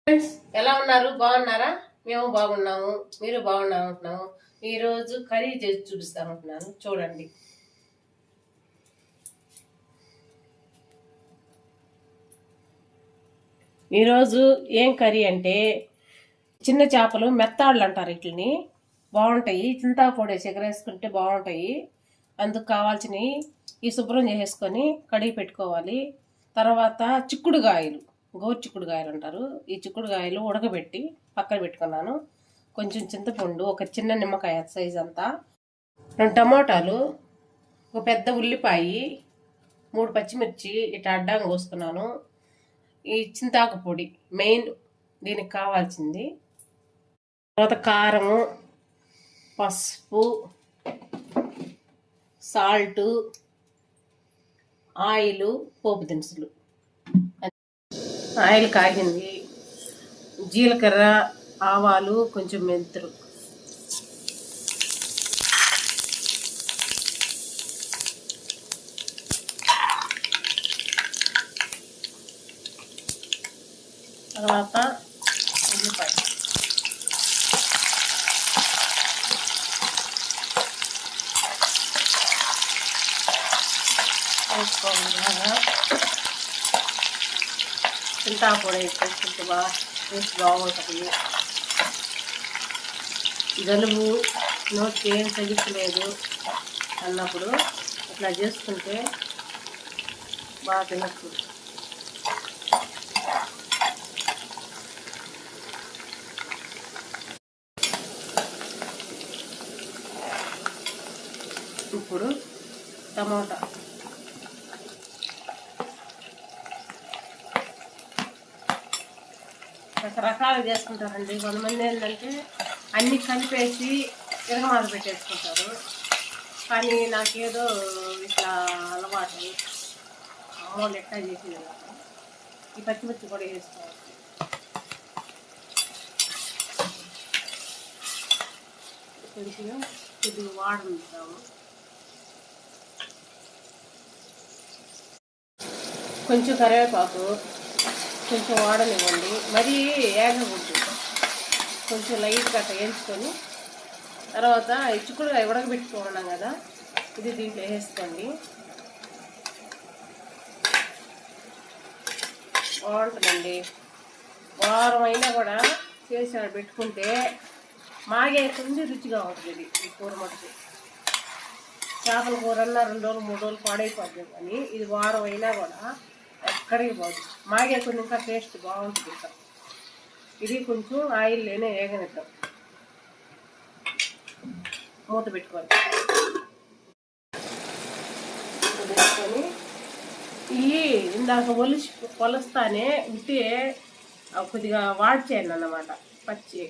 Friends ఎలా ఉన్నారు? బాగున్నారా? మేము బాగున్నాము, మీరు బాగున్నామంటున్నాము. ఈరోజు కర్రీ చేసి చూపిస్తామంటున్నాను, చూడండి. ఈరోజు ఏం కర్రీ అంటే చిన్న చేపలు మెత్తాళ్ళు అంటారు, వీటిని బాగుంటాయి. చింతాపొడి వేసుకుంటే బాగుంటాయి. అందుకు కావాల్సినవి ఈ శుభ్రం చేసేసుకొని కడిగి పెట్టుకోవాలి. తర్వాత చిక్కుడుగాయలు, గోరు చిక్కుడుగాయలు అంటారు. ఈ చిక్కుడుగాయలు ఉడకబెట్టి పక్కన పెట్టుకున్నాను. కొంచెం చింతపండు, ఒక చిన్న నిమ్మకాయ సైజ్ అంతా, 2 టమోటాలు, ఒక పెద్ద ఉల్లిపాయ, 3 పచ్చిమిర్చి ఇట్లా అడ్డంగా కోసుకున్నాను. ఈ చింతాకు పొడి మెయిన్ దీనికి కావాల్సింది. తర్వాత కారము, పసుపు, సాల్టు, ఆయిల్, పోపు దినుసులు. ఆయిల్ కాగింది, జీలకర్ర, ఆవాలు, కొంచెం మెంతులు. తర్వాత ఉల్లిపాయ, వేసుకోవాలి. చింతాపొడి వేసుకుంటే టేస్ట్ బాగుంటుంది. జలుబు, నోటికి ఏం తగ్గించలేదు అన్నప్పుడు ఇట్లా చేసుకుంటే బాగా తినచ్చు. ఇప్పుడు టమోటా, రకరకాలు చేసుకుంటారండి. కొంతమంది ఏంటంటే అన్నీ కలిపేసి తిరగమాత పెట్టేసుకుంటారు. కానీ నాకేదో ఇట్లా అలవాటు, అమ్మోళ్ళు ఎట్లా చేసేది. ఈ పచ్చిమిర్చి కూడా వేసుకోవాలి. కొంచెం కొద్దిగా వాడుతాము, కొంచెం కరివేపాకు, కొంచెం వాడనివ్వండి. మరీ ఏగకూడదు, కొంచెం లైట్గా వేయించుకొని తర్వాత చిక్కుడుగా ఉడకబెట్టుకున్నాం కదా, ఇది దీంట్లో వేసుకోండి. బాగుంటుందండి. వారం అయినా కూడా చేసి పెట్టుకుంటే మాగే కొంచెం రుచిగా ఉంటుంది. ఈ కూర మటుకు చేపల కూర అన్నా 2 రోజులు 3 రోజులు పాడైపోతుంది, కానీ ఇది వారం అయినా కూడా ఎక్కడికి పోదు. మాగే కొంచెం ఇంకా టేస్ట్ బాగుంటుంది. ఇంకా ఇది కొంచెం ఆయిల్లోనే వేగనిద్దాం. మూత పెట్టుకొని వేసుకొని ఇవి ఇందాక పొలుస్తానే ఉట్టి కొద్దిగా వాడ్చేయండి అన్నమాట, పచ్చి.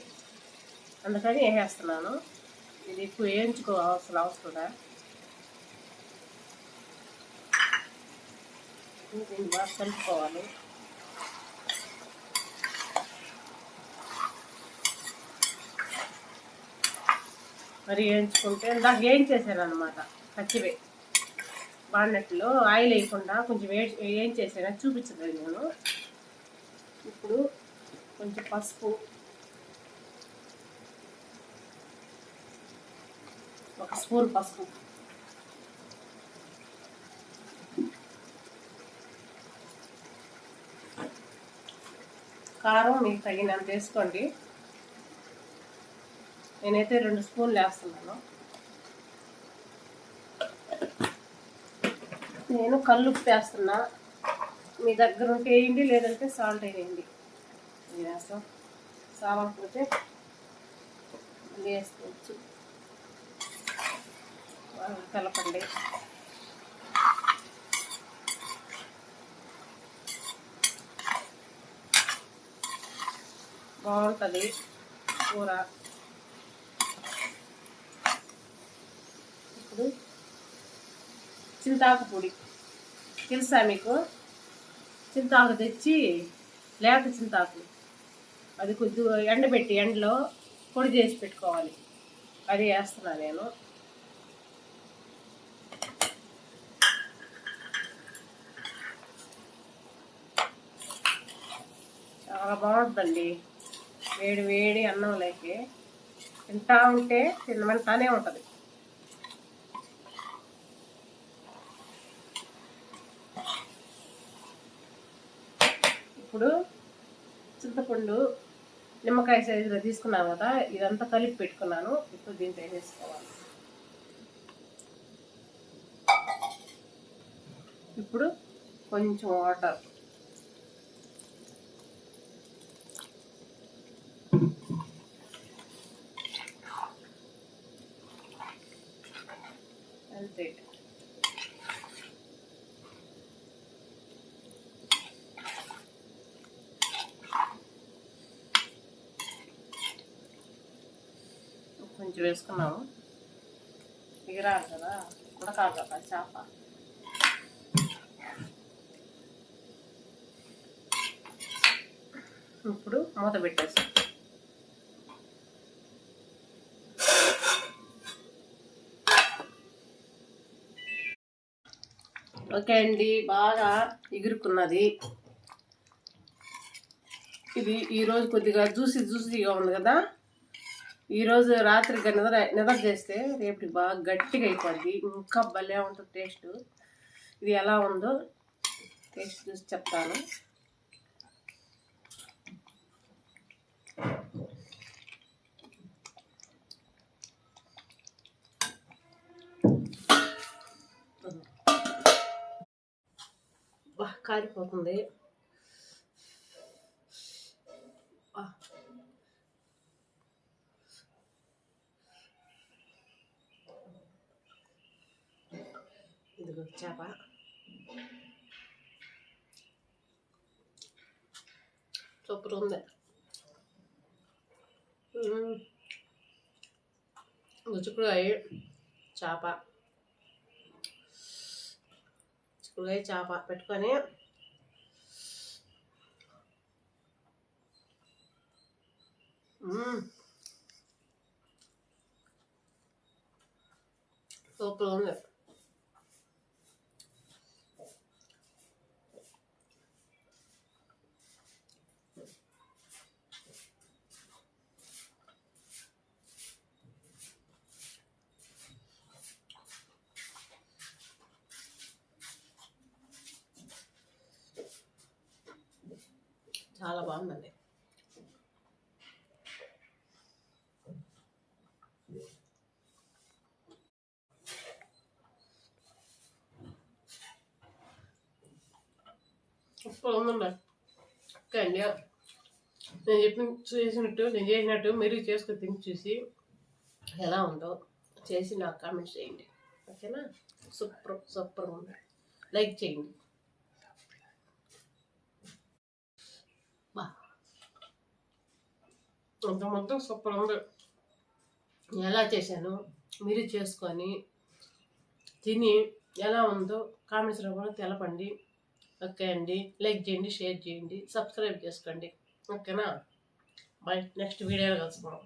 అందుకని వేసేస్తున్నాను. ఇది ఎక్కువ అవసరం. దీన్ని బాగా కలుపుకోవాలి. మరి వేయించుకుంటే ఇందాక వేయించేసాను అనమాట, పచ్చివే బాండట్లో ఆయిల్ వేయకుండా కొంచెం వేయించేసాను, చూపించలేదు నేను. ఇప్పుడు కొంచెం పసుపు, 1 స్పూన్ పసుపు, కారం మీకు తగినంత వేసుకోండి. నేనైతే 2 స్పూన్లు వేస్తున్నాను. నేను కల్లుప్పు వేస్తున్నా, మీ దగ్గర ఉంటే వేయండి, లేదంటే సాల్ట్ వేయండి. వేస్తాం, సావకపోతే మళ్ళీ వేసుకోవచ్చు. కలపండి. బాగుంటుంది కూర. ఇప్పుడు చింతాకు పొడి తెలుసా మీకు? చింతాకు తెచ్చి, లేత చింతాకు, అది కొద్దిగా ఎండబెట్టి ఎండలో పొడి చేసి పెట్టుకోవాలి. అది వేస్తున్నాను నేను. చాలా బాగుంటుందండి. వేడి వేడి అన్నంలోకి తింటా ఉంటే తినమంటానే ఉంటుంది. ఇప్పుడు చింతపండు నిమ్మకాయ సైజులో తీసుకున్నాను కదా, ఇదంతా కలిపి పెట్టుకున్నాను. ఇప్పుడు దీంట్లో వేసేసుకోవాలి. ఇప్పుడు కొంచెం వాటర్, అంతే. కొంచెం వేసుకున్నాము, ఎగిరాలి కదా, ఉడకాలి కదా చేప. ఇప్పుడు మూత పెట్టేసాం. ఓకే అండి, బాగా ఎగురుకున్నది. ఇది ఈరోజు కొద్దిగా జ్యూసీగా ఉంది కదా, ఈరోజు రాత్రికి నిద్ర చేస్తే రేపు బాగా గట్టిగా అయిపోద్ది. ఇంకా భలే ఉంటుంది టేస్ట్. ఇది ఎలా ఉందో టేస్ట్ చూసి చెప్తాను. కారిపోతుంది. ఇదిగో చేప సూపర్ ఉంది. చిక్కుడుకాయ చేప పెట్టుకొని సూపర్ ఉంది. చాలా బాగుందండి. సూపర్ ఉందండి. ఓకే అండి, నేను చేసినట్టు మీరు చేసుకుని తిని చూసి ఎలా ఉందో చేసి నాకు కామెంట్స్ చేయండి. ఓకేనా? సూపర్ ఉంది. లైక్ చేయండి. అంత మొత్తం సూపర్ ఉంది. ఎలా చేశాను మీరు చేసుకొని తిని ఎలా ఉందో కామెంట్స్లో కూడా తెలపండి. ఓకే అండి, లైక్ చేయండి, షేర్ చేయండి, సబ్స్క్రైబ్ చేసుకోండి. ఓకేనా? బాయ్. నెక్స్ట్ వీడియోలో కలుసుకుందాం.